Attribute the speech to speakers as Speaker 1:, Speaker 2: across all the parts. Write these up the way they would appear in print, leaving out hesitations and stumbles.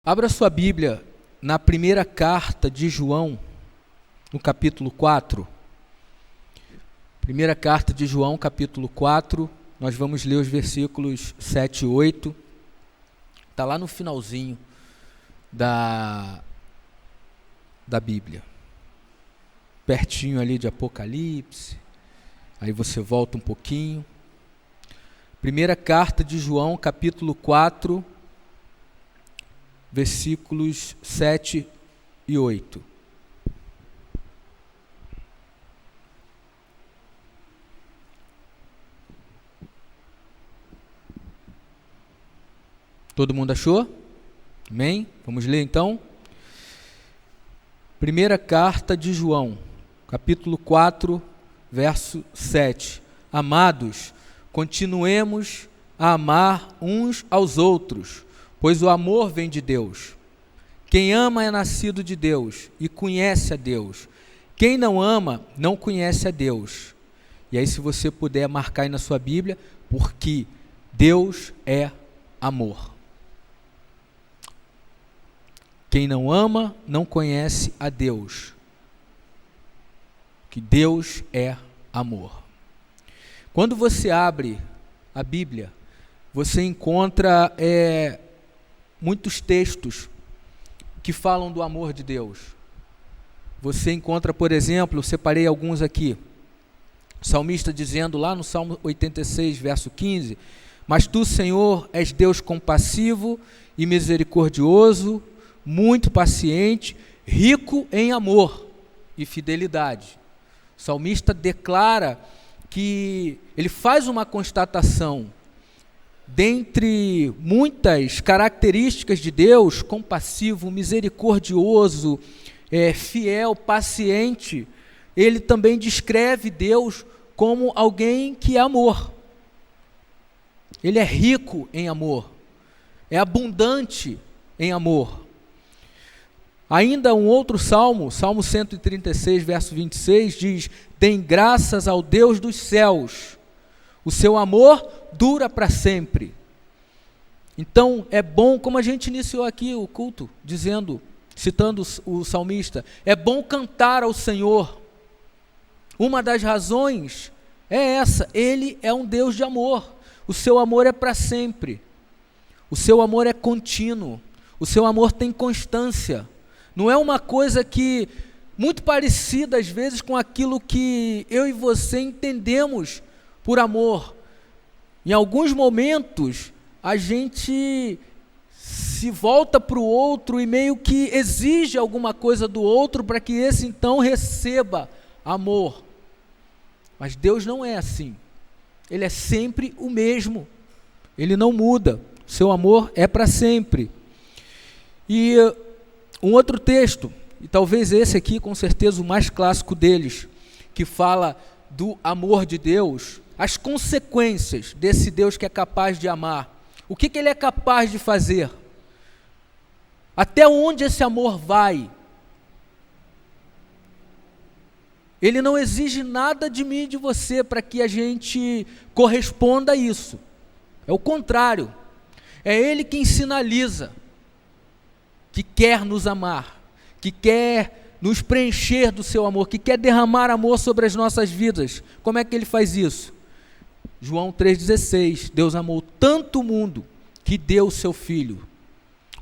Speaker 1: Abra sua Bíblia na primeira carta de João, no capítulo 4. Primeira carta de João, capítulo 4, nós vamos ler os versículos 7 e 8. Está lá no finalzinho da Bíblia. Pertinho ali de Apocalipse. Aí você volta um pouquinho. Primeira carta de João, capítulo 4, versículos 7 e 8. Todo mundo achou? Amém? Vamos ler então? Primeira carta de João, capítulo 4, verso 7. Amados, continuemos a amar uns aos outros, pois o amor vem de Deus. Quem ama é nascido de Deus e conhece a Deus. Quem não ama, não conhece a Deus. E aí, se você puder marcar aí na sua Bíblia, porque Deus é amor. Quem não ama, não conhece a Deus. Que Deus é amor. Quando você abre a Bíblia, você encontra muitos textos que falam do amor de Deus. Você encontra, por exemplo, eu separei alguns aqui, o salmista dizendo lá no Salmo 86, verso 15, mas tu, Senhor, és Deus compassivo e misericordioso, muito paciente, rico em amor e fidelidade. O salmista declara que ele faz uma constatação: dentre muitas características de Deus, compassivo, misericordioso, fiel, paciente, ele também descreve Deus como alguém que é amor. Ele é rico em amor, é abundante em amor. Ainda um outro salmo, Salmo 136, verso 26, diz: dêem graças ao Deus dos céus, o seu amor dura para sempre. Então é bom, como a gente iniciou aqui o culto, citando o salmista, é bom cantar ao Senhor. Uma das razões é essa: Ele é um Deus de amor, o seu amor é para sempre, o seu amor é contínuo, o seu amor tem constância. Não é uma coisa que, muito parecida às vezes com aquilo que eu e você entendemos por amor. Em alguns momentos, a gente se volta para o outro e meio que exige alguma coisa do outro para que esse então receba amor. Mas Deus não é assim. Ele é sempre o mesmo. Ele não muda. Seu amor é para sempre. E um outro texto, e talvez esse aqui com certeza o mais clássico deles, que fala do amor de Deus, as consequências desse Deus que é capaz de amar. O que ele é capaz de fazer? Até onde esse amor vai? Ele não exige nada de mim e de você para que a gente corresponda a isso. É o contrário. É Ele quem sinaliza que quer nos amar, que quer nos preencher do seu amor, que quer derramar amor sobre as nossas vidas. Como é que Ele faz isso? João 3,16, Deus amou tanto o mundo que deu o seu Filho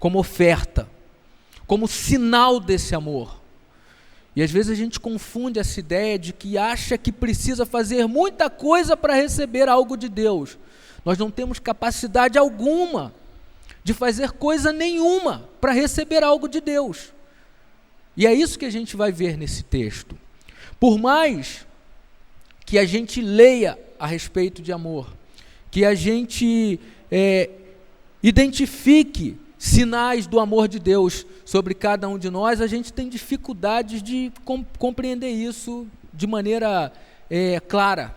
Speaker 1: como oferta, como sinal desse amor. E às vezes a gente confunde essa ideia de que acha que precisa fazer muita coisa para receber algo de Deus. Nós não temos capacidade alguma de fazer coisa nenhuma para receber algo de Deus. E é isso que a gente vai ver nesse texto. Por mais que a gente leia a respeito de amor, que a gente identifique sinais do amor de Deus sobre cada um de nós, a gente tem dificuldades de compreender isso de maneira clara.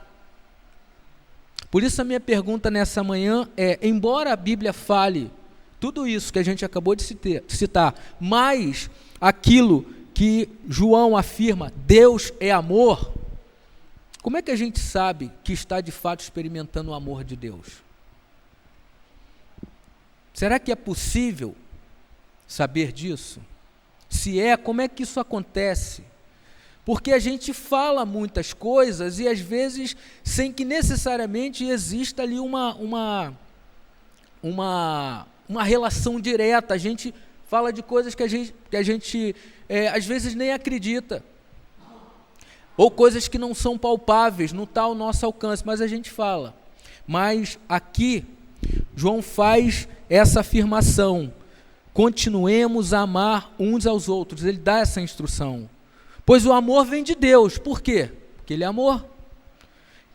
Speaker 1: Por isso a minha pergunta nessa manhã é: embora a Bíblia fale tudo isso que a gente acabou de citar, mas aquilo que João afirma, Deus é amor, como é que a gente sabe que está de fato experimentando o amor de Deus? Será que é possível saber disso? Se é, como é que isso acontece? Porque a gente fala muitas coisas e às vezes sem que necessariamente exista ali uma relação direta. A gente fala de coisas que a gente às vezes nem acredita. Ou coisas que não são palpáveis, não está ao nosso alcance, mas a gente fala. Mas aqui, João faz essa afirmação: continuemos a amar uns aos outros. Ele dá essa instrução. Pois o amor vem de Deus. Por quê? Porque Ele é amor.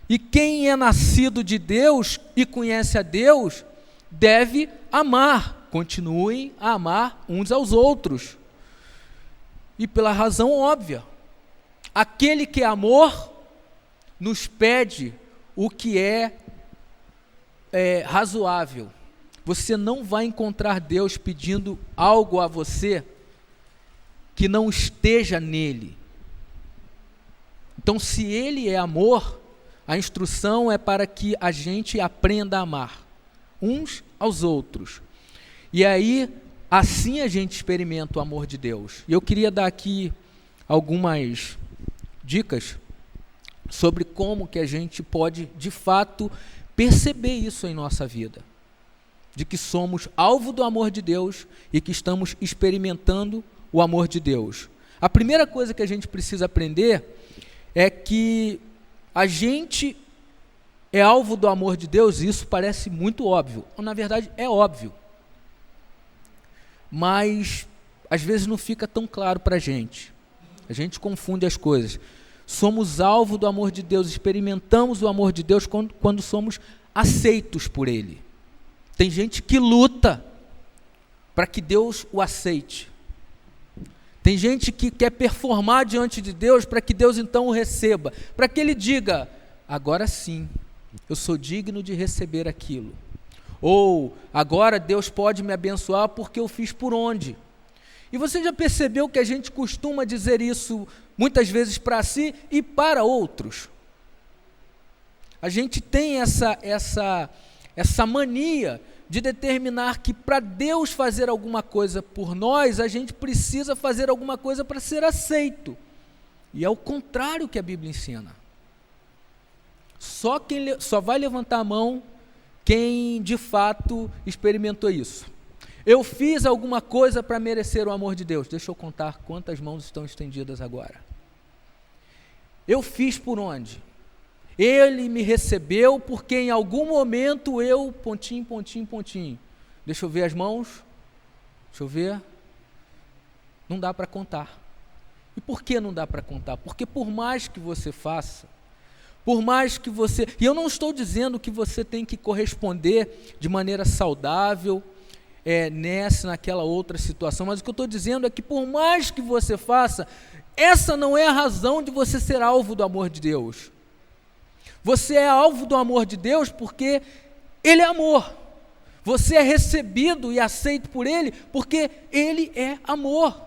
Speaker 1: E quem é nascido de Deus e conhece a Deus, deve amar. Continuem a amar uns aos outros. E pela razão óbvia. Aquele que é amor nos pede o que é razoável. Você não vai encontrar Deus pedindo algo a você que não esteja nele. Então, se Ele é amor, a instrução é para que a gente aprenda a amar uns aos outros. E aí, assim a gente experimenta o amor de Deus. E eu queria dar aqui algumas dicas sobre como que a gente pode, de fato, perceber isso em nossa vida. De que somos alvo do amor de Deus e que estamos experimentando o amor de Deus. A primeira coisa que a gente precisa aprender é que a gente é alvo do amor de Deus, e isso parece muito óbvio. Na verdade, é óbvio. Mas, às vezes, não fica tão claro para a gente. A gente confunde as coisas. Somos alvo do amor de Deus, experimentamos o amor de Deus quando somos aceitos por Ele. Tem gente que luta para que Deus o aceite. Tem gente que quer performar diante de Deus para que Deus então o receba, para que Ele diga: agora sim, eu sou digno de receber aquilo. Ou, agora Deus pode me abençoar porque eu fiz por onde. E você já percebeu que a gente costuma dizer isso muitas vezes para si e para outros? A gente tem essa mania de determinar que para Deus fazer alguma coisa por nós, a gente precisa fazer alguma coisa para ser aceito. E é o contrário que a Bíblia ensina. Só vai levantar a mão quem de fato experimentou isso. Eu fiz alguma coisa para merecer o amor de Deus. Deixa eu contar quantas mãos estão estendidas agora. Eu fiz por onde? Ele me recebeu porque em algum momento eu... Pontinho. Deixa eu ver as mãos. Deixa eu ver. Não dá para contar. E por que não dá para contar? Porque por mais que você faça, por mais que você... E eu não estou dizendo que você tem que corresponder de maneira saudável, naquela outra situação, mas o que eu estou dizendo é que por mais que você faça, essa não é a razão de você ser alvo do amor de Deus. Você é alvo do amor de Deus porque Ele é amor. Você é recebido e aceito por Ele porque Ele é amor.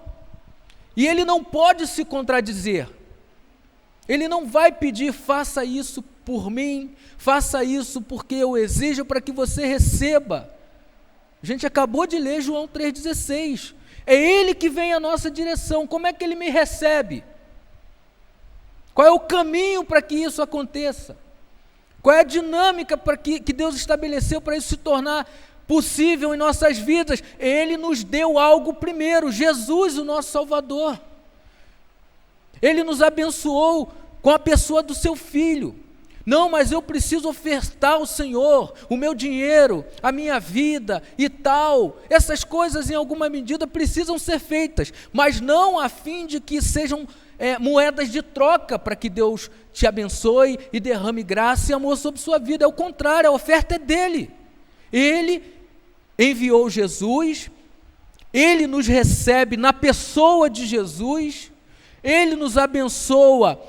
Speaker 1: E Ele não pode se contradizer. Ele não vai pedir: faça isso por mim, faça isso porque eu exijo para que você receba. A gente acabou de ler João 3,16. É Ele que vem à nossa direção. Como é que Ele me recebe? Qual é o caminho para que isso aconteça? Qual é a dinâmica para que Deus estabeleceu para isso se tornar possível em nossas vidas? Ele nos deu algo primeiro, Jesus, o nosso Salvador. Ele nos abençoou com a pessoa do seu Filho. Não, mas eu preciso ofertar ao Senhor o meu dinheiro, a minha vida e tal. Essas coisas em alguma medida precisam ser feitas, mas não a fim de que sejam moedas de troca para que Deus te abençoe e derrame graça e amor sobre sua vida. É o contrário, a oferta é dele. Ele enviou Jesus, Ele nos recebe na pessoa de Jesus, Ele nos abençoa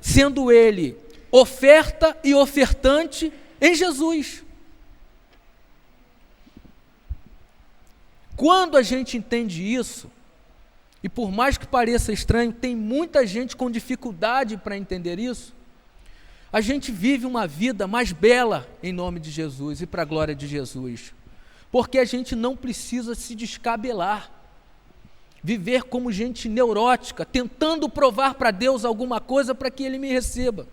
Speaker 1: sendo Ele oferta e ofertante em Jesus. Quando a gente entende isso, e por mais que pareça estranho, tem muita gente com dificuldade para entender isso, a gente vive uma vida mais bela em nome de Jesus e para a glória de Jesus. porque a gente não precisa se descabelar, viver como gente neurótica, tentando provar para Deus alguma coisa para que Ele me receba.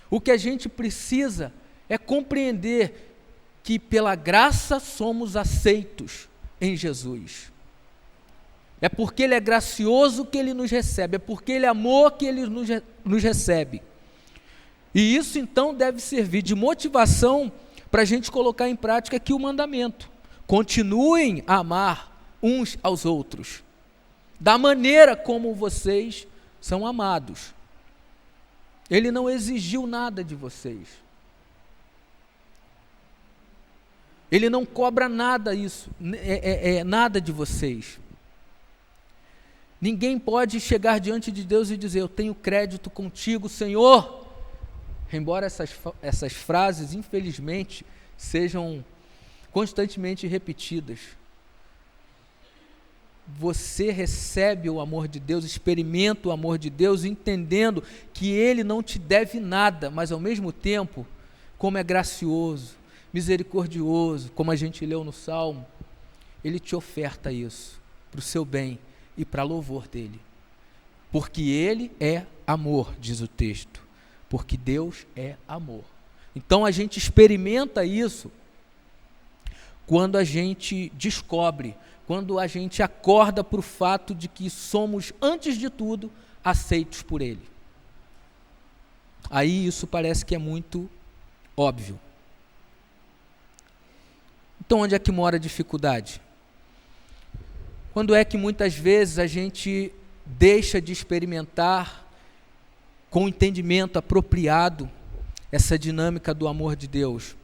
Speaker 1: O que a gente precisa é compreender que pela graça somos aceitos em Jesus. É porque Ele é gracioso que Ele nos recebe, é porque Ele é amor que Ele nos recebe. E isso então deve servir de motivação para a gente colocar em prática aqui o mandamento. Continuem a amar uns aos outros, da maneira como vocês são amados. Ele não exigiu nada de vocês. Ele não cobra nada nada de vocês. Ninguém pode chegar diante de Deus e dizer: eu tenho crédito contigo, Senhor. Embora essas frases, infelizmente, sejam constantemente repetidas. Você recebe o amor de Deus, experimenta o amor de Deus, entendendo que Ele não te deve nada, mas ao mesmo tempo, como é gracioso, misericordioso, como a gente leu no Salmo, Ele te oferta isso, para o seu bem e para louvor dEle. Porque Ele é amor, diz o texto, porque Deus é amor. Então a gente experimenta isso quando a gente descobre, quando a gente acorda para o fato de que somos, antes de tudo, aceitos por Ele. Aí isso parece que é muito óbvio. Então onde é que mora a dificuldade? Quando é que muitas vezes a gente deixa de experimentar com o entendimento apropriado essa dinâmica do amor de Deus?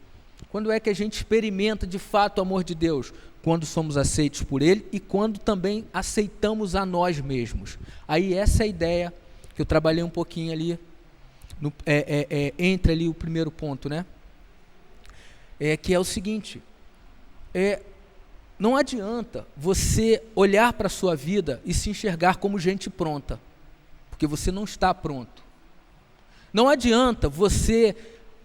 Speaker 1: Quando é que a gente experimenta de fato o amor de Deus? Quando somos aceitos por Ele e quando também aceitamos a nós mesmos. Aí essa é a ideia que eu trabalhei um pouquinho ali, entre ali o primeiro ponto, né? Que é o seguinte, não adianta você olhar para a sua vida e se enxergar como gente pronta, porque você não está pronto. Não adianta você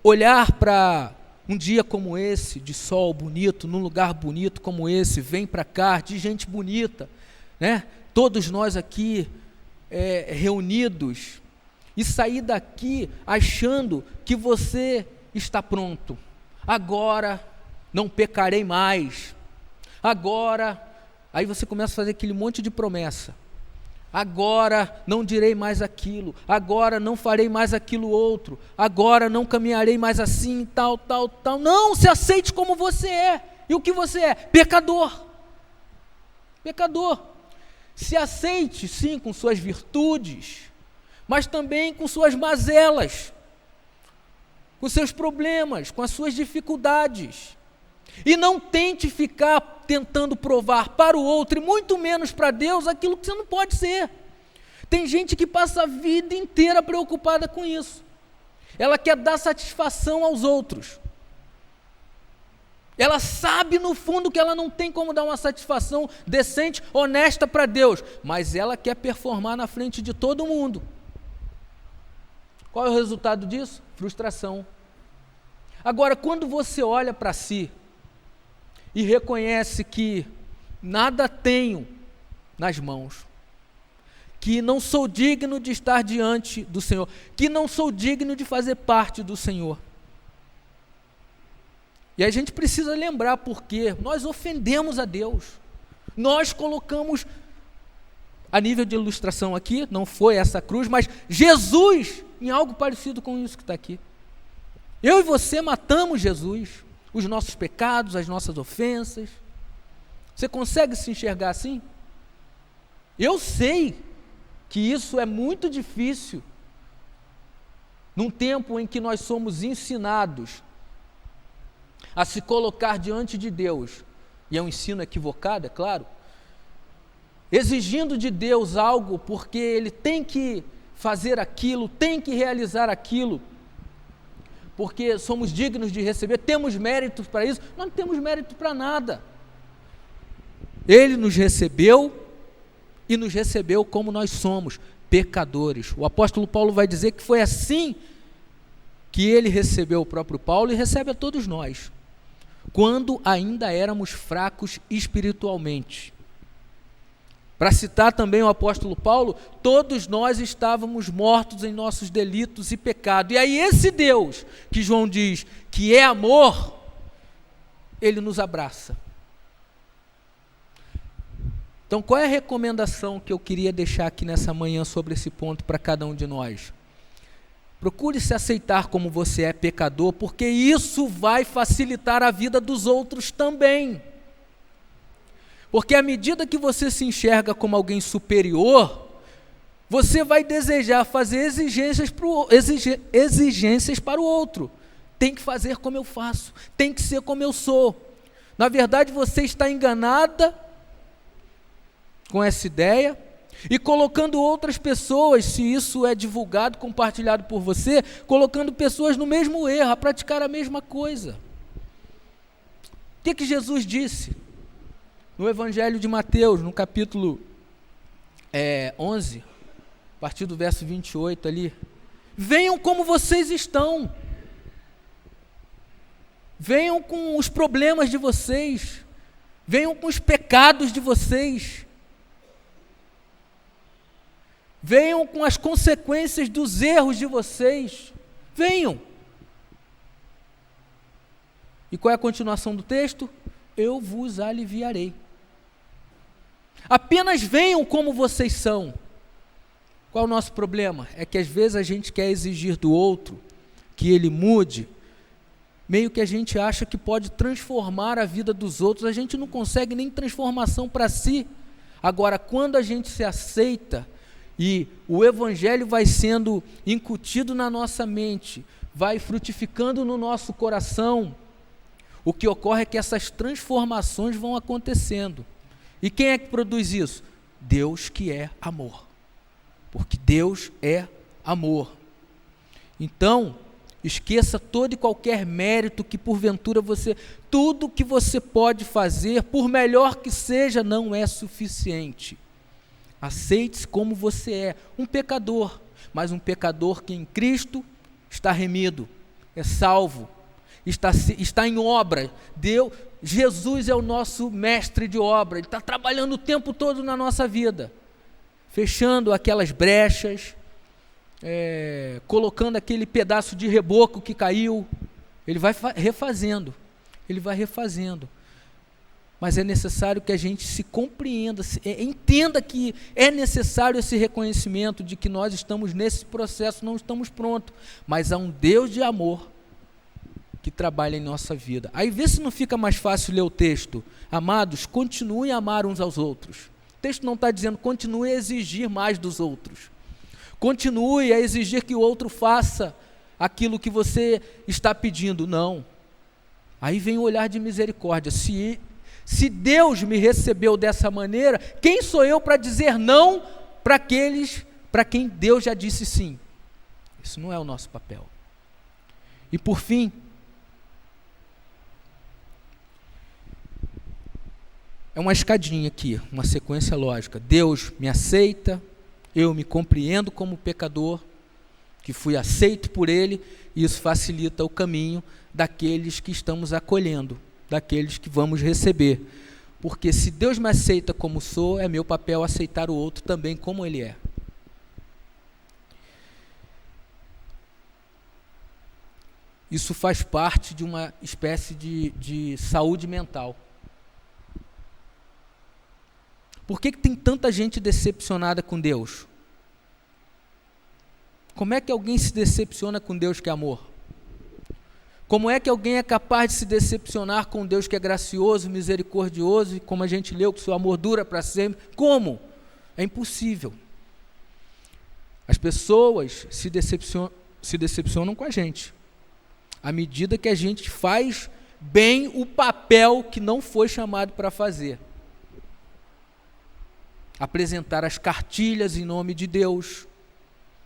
Speaker 1: olhar para um dia como esse, de sol bonito, num lugar bonito como esse, vem para cá, de gente bonita, né? Todos nós aqui reunidos, e sair daqui achando que você está pronto. Agora não pecarei mais. Agora, aí você começa a fazer aquele monte de promessa. Agora não direi mais aquilo, agora não farei mais aquilo outro, agora não caminharei mais assim, tal, tal, tal. Não, se aceite como você é. E o que você é? Pecador. Pecador. Se aceite, sim, com suas virtudes, mas também com suas mazelas, com seus problemas, com as suas dificuldades. E não tente ficar tentando provar para o outro, e muito menos para Deus, aquilo que você não pode ser. Tem gente que passa a vida inteira preocupada com isso. Ela quer dar satisfação aos outros. Ela sabe no fundo que ela não tem como dar uma satisfação decente, honesta para Deus, mas ela quer performar na frente de todo mundo. Qual é o resultado disso? Frustração. Agora, quando você olha para si e reconhece que nada tenho nas mãos, que não sou digno de estar diante do Senhor, que não sou digno de fazer parte do Senhor. E a gente precisa lembrar porque nós ofendemos a Deus. Nós colocamos, a nível de ilustração aqui, não foi essa cruz, mas Jesus em algo parecido com isso que está aqui. Eu e você matamos Jesus, os nossos pecados, as nossas ofensas. Você consegue se enxergar assim? Eu sei que isso é muito difícil num tempo em que nós somos ensinados a se colocar diante de Deus, e é um ensino equivocado, é claro, exigindo de Deus algo porque Ele tem que fazer aquilo, tem que realizar aquilo, porque somos dignos de receber, temos méritos para isso. Nós não temos mérito para nada. Ele nos recebeu e nos recebeu como nós somos, pecadores. O apóstolo Paulo vai dizer que foi assim que ele recebeu o próprio Paulo e recebe a todos nós. quando ainda éramos fracos espiritualmente. Para citar também o apóstolo Paulo, todos nós estávamos mortos em nossos delitos e pecados. E aí esse Deus, que João diz que é amor, ele nos abraça. Então, qual é a recomendação que eu queria deixar aqui nessa manhã sobre esse ponto para cada um de nós? Procure se aceitar como você é pecador, porque isso vai facilitar a vida dos outros também. Porque à medida que você se enxerga como alguém superior, você vai desejar fazer exigências para o outro. Tem que fazer como eu faço, tem que ser como eu sou. Na verdade, você está enganada com essa ideia e colocando outras pessoas, se isso é divulgado, compartilhado por você, colocando pessoas no mesmo erro, a praticar a mesma coisa. O que Jesus disse? No Evangelho de Mateus, no capítulo 11, a partir do verso 28 ali, venham como vocês estão, venham com os problemas de vocês, venham com os pecados de vocês, venham com as consequências dos erros de vocês, venham. E qual é a continuação do texto? Eu vos aliviarei. Apenas venham como vocês são. Qual é o nosso problema? É que às vezes a gente quer exigir do outro que ele mude, meio que a gente acha que pode transformar a vida dos outros, a gente não consegue nem transformação para si. Agora, quando a gente se aceita e o Evangelho vai sendo incutido na nossa mente, vai frutificando no nosso coração, o que ocorre é que essas transformações vão acontecendo. E quem é que produz isso? Deus, que é amor. Porque Deus é amor. Então, esqueça todo e qualquer mérito que porventura tudo que você pode fazer, por melhor que seja, não é suficiente. Aceite-se como você é, um pecador, mas um pecador que em Cristo está remido, é salvo, está em obra. Jesus é o nosso mestre de obra, Ele está trabalhando o tempo todo na nossa vida, fechando aquelas brechas, colocando aquele pedaço de reboco que caiu, Ele vai refazendo, mas é necessário que a gente se compreenda, entenda que é necessário esse reconhecimento de que nós estamos nesse processo, não estamos prontos, mas há um Deus de amor que trabalha em nossa vida. Aí vê se não fica mais fácil ler o texto. Amados, continuem a amar uns aos outros. O texto não está dizendo continue a exigir mais dos outros. Continue a exigir que o outro faça aquilo que você está pedindo. Não. Aí vem o olhar de misericórdia. Se Deus me recebeu dessa maneira, quem sou eu para dizer não para aqueles para quem Deus já disse sim? Isso não é o nosso papel. E por fim, é uma escadinha aqui, uma sequência lógica. Deus me aceita, eu me compreendo como pecador, que fui aceito por Ele, e isso facilita o caminho daqueles que estamos acolhendo, daqueles que vamos receber. Porque se Deus me aceita como sou, é meu papel aceitar o outro também como ele é. Isso faz parte de uma espécie de saúde mental. Por que tem tanta gente decepcionada com Deus? Como é que alguém se decepciona com Deus que é amor? Como é que alguém é capaz de se decepcionar com Deus que é gracioso, misericordioso, e como a gente leu, que seu amor dura para sempre? Como? É impossível. As pessoas se decepcionam com a gente, à medida que a gente faz bem o papel que não foi chamado para fazer. Apresentar as cartilhas em nome de Deus,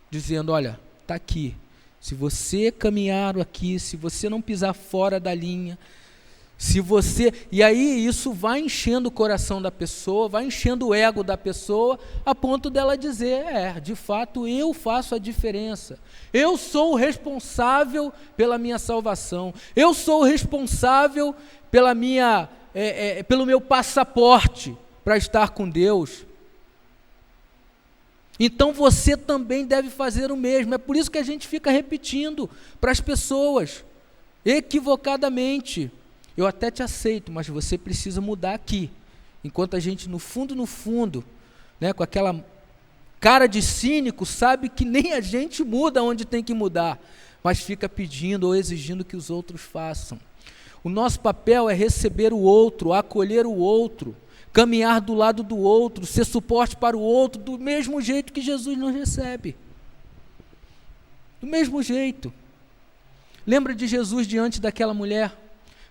Speaker 1: dizendo, olha, está aqui, se você caminhar aqui, se você não pisar fora da linha, E aí isso vai enchendo o coração da pessoa, vai enchendo o ego da pessoa, a ponto dela dizer, de fato eu faço a diferença. Eu sou o responsável pela minha salvação. Eu sou o responsável pelo meu passaporte para estar com Deus. Então você também deve fazer o mesmo. É por isso que a gente fica repetindo para as pessoas, equivocadamente. Eu até te aceito, mas você precisa mudar aqui. Enquanto a gente, no fundo, né, com aquela cara de cínico, sabe que nem a gente muda onde tem que mudar, mas fica pedindo ou exigindo que os outros façam. O nosso papel é receber o outro, acolher o outro, caminhar do lado do outro, ser suporte para o outro, do mesmo jeito que Jesus nos recebe. Do mesmo jeito. Lembra de Jesus diante daquela mulher?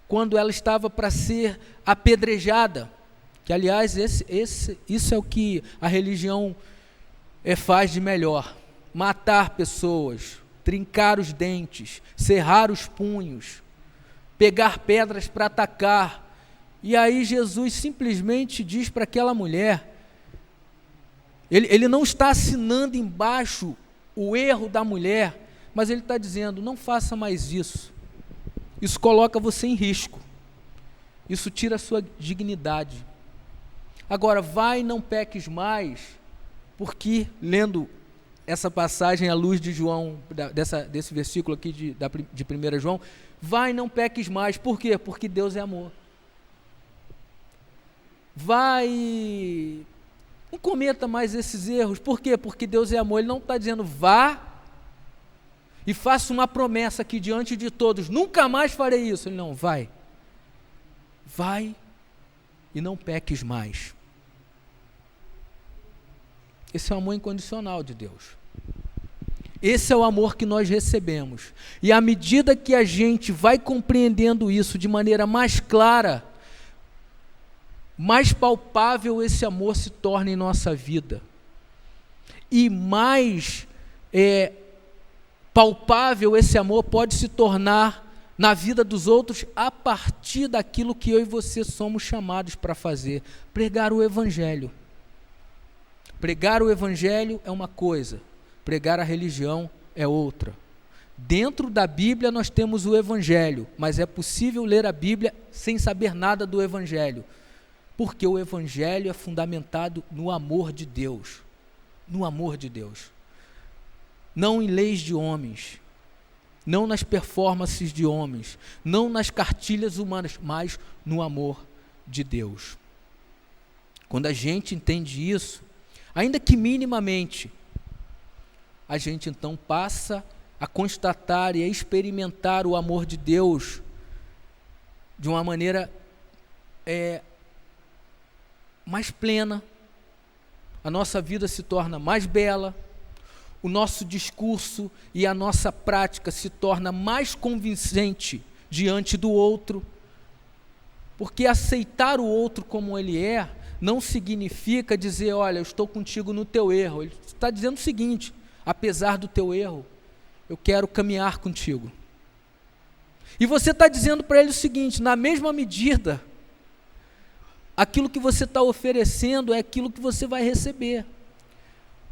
Speaker 1: Quando ela estava para ser apedrejada, que aliás isso é o que a religião faz de melhor, matar pessoas, trincar os dentes, cerrar os punhos, pegar pedras para atacar, e aí Jesus simplesmente diz para aquela mulher, ele não está assinando embaixo o erro da mulher, mas ele está dizendo, não faça mais isso. Isso coloca você em risco. Isso tira a sua dignidade. Agora, vai e não peques mais, porque, lendo essa passagem à luz de João, desse versículo aqui de 1 João, vai e não peques mais. Por quê? Porque Deus é amor. Vai, não cometa mais esses erros. Por quê? Porque Deus é amor. Ele não está dizendo vá e faça uma promessa aqui diante de todos, nunca mais farei isso. Ele não, vai e não peques mais. Esse é o amor incondicional de Deus. Esse é o amor que nós recebemos. E à medida que a gente vai compreendendo isso de maneira mais clara, mais palpável esse amor se torna em nossa vida. E mais palpável esse amor pode se tornar na vida dos outros a partir daquilo que eu e você somos chamados para fazer, pregar o Evangelho. Pregar o Evangelho é uma coisa, pregar a religião é outra. Dentro da Bíblia nós temos o Evangelho, mas é possível ler a Bíblia sem saber nada do Evangelho, porque o Evangelho é fundamentado no amor de Deus, no amor de Deus. Não em leis de homens, não nas performances de homens, não nas cartilhas humanas, mas no amor de Deus. Quando a gente entende isso, ainda que minimamente, a gente então passa a constatar e a experimentar o amor de Deus de uma maneira mais plena, a nossa vida se torna mais bela, o nosso discurso e a nossa prática se torna mais convincente diante do outro, porque aceitar o outro como ele é, não significa dizer, olha, eu estou contigo no teu erro. Ele está dizendo o seguinte, apesar do teu erro, eu quero caminhar contigo. E você está dizendo para ele o seguinte, na mesma medida, aquilo que você está oferecendo é aquilo que você vai receber.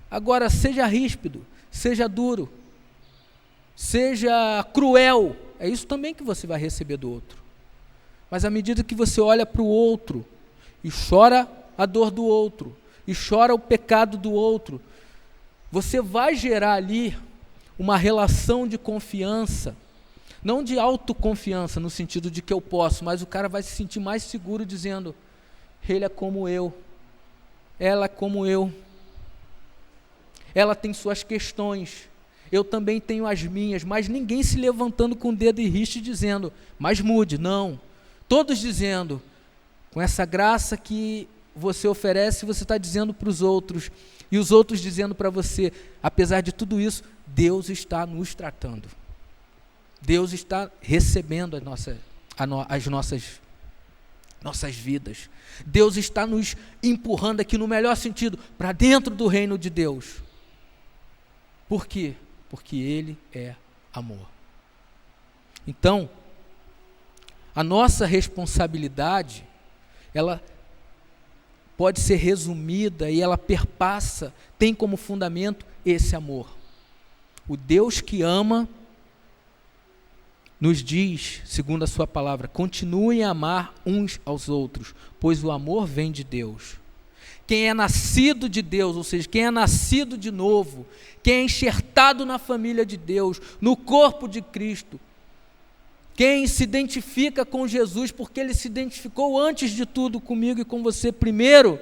Speaker 1: Agora, seja ríspido, seja duro, seja cruel, é isso também que você vai receber do outro. Mas à medida que você olha para o outro e chora a dor do outro, e chora o pecado do outro, você vai gerar ali uma relação de confiança, não de autoconfiança no sentido de que eu posso, mas o cara vai se sentir mais seguro dizendo, ele é como eu, ela é como eu, ela tem suas questões, eu também tenho as minhas, mas ninguém se levantando com o dedo em riste dizendo, mas mude, não, todos dizendo, com essa graça que você oferece, você está dizendo para os outros, e os outros dizendo para você, apesar de tudo isso, Deus está nos tratando, Deus está recebendo as nossas vidas, Deus está nos empurrando aqui no melhor sentido, para dentro do reino de Deus. Por quê? Porque Ele é amor. Então, A nossa responsabilidade, ela pode ser resumida e ela perpassa, tem como fundamento esse amor. O Deus que ama nos diz, segundo a sua palavra, continuem a amar uns aos outros, pois o amor vem de Deus. Quem é nascido de Deus, ou seja, quem é nascido de novo, quem é enxertado na família de Deus, no corpo de Cristo, quem se identifica com Jesus, porque ele se identificou antes de tudo comigo e com você primeiro,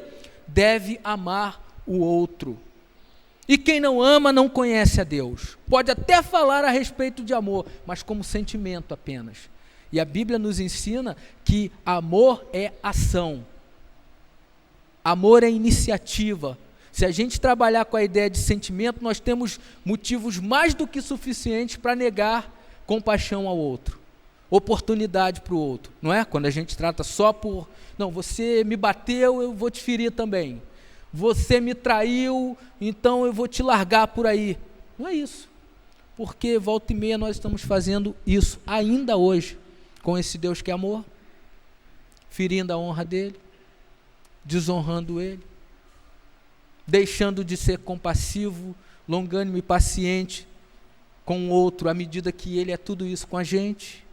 Speaker 1: deve amar o outro. E quem não ama não conhece a Deus. Pode até falar a respeito de amor, mas como sentimento apenas. E a Bíblia nos ensina que amor é ação. Amor é iniciativa. Se a gente trabalhar com a ideia de sentimento, nós temos motivos mais do que suficientes para negar compaixão ao outro, oportunidade para o outro, não é? Quando a gente trata só por, não, você me bateu, eu vou te ferir também. Você me traiu, então eu vou te largar por aí. Não é isso. Porque volta e meia nós estamos fazendo isso ainda hoje, com esse Deus que é amor, ferindo a honra dele, desonrando ele, deixando de ser compassivo, longânimo e paciente com o outro, à medida que ele é tudo isso com a gente.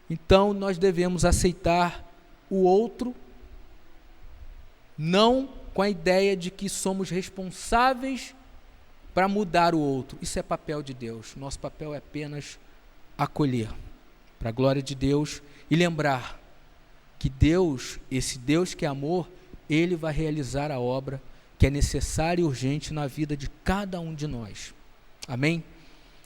Speaker 1: Então nós devemos aceitar o outro, não com a ideia de que somos responsáveis para mudar o outro. Isso é papel de Deus. Nosso papel é apenas acolher, para a glória de Deus, e lembrar que Deus, esse Deus que é amor, ele vai realizar a obra que é necessária e urgente na vida de cada um de nós. Amém?